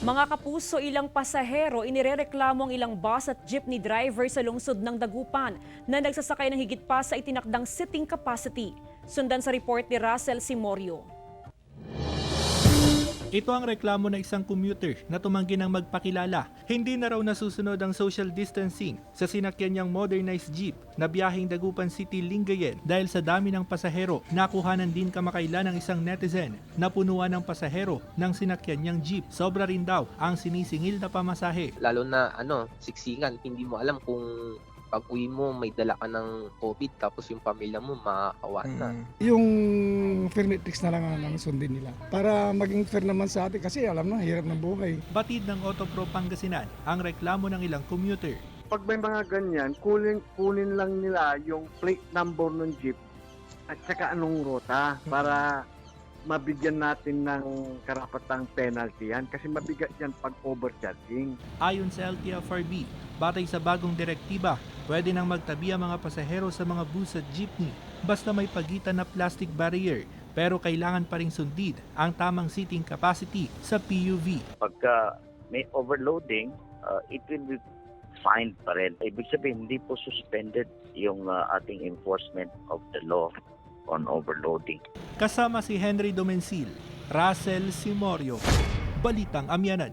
Mga kapuso, ilang pasahero inirereklamo ang ilang bus at jeepney driver sa lungsod ng Dagupan na nagsasakay ng higit pa sa itinakdang seating capacity. Sundan sa report ni Russell Simorio. Ito ang reklamo ng isang commuter na tumanggi ng magpakilala. Hindi na raw nasusunod ang social distancing sa sinakyan niyang modernized jeep na biyaheng Dagupan City, Lingayen dahil sa dami ng pasahero. Nakuhanan din kamakailan ng isang netizen na punuan ng pasahero ng sinakyan niyang jeep. Sobra rin daw ang sinisingil na pamasahe. Lalo na siksikan, hindi mo alam kung pag uwi mo may dala ka ng COVID tapos yung pamilya mo makakawa na. Yung Fermetrix na lang ang sundin nila para maging fair naman sa atin kasi alam na hirap ng buhay. Batid ng Autopro Pangasinan ang reklamo ng ilang commuter. Pag may mga ganyan, kunin lang nila yung plate number ng jeep at saka anong ruta para mabigyan natin ng karapatang penalty yan kasi mabigat yan pag overcharging. Ayon sa LTFRB, batay sa bagong direktiba, pwede nang magtabi ang mga pasahero sa mga bus at jeepney basta may pagitan na plastic barrier, pero kailangan pa ring sundin ang tamang seating capacity sa PUV. Pagka may overloading, it will be fined pa rin. Ibig sabihin, hindi po suspended yung ating enforcement of the law on overloading. Kasama si Henry Domencil, Russell Simorio, Balitang Amyanan.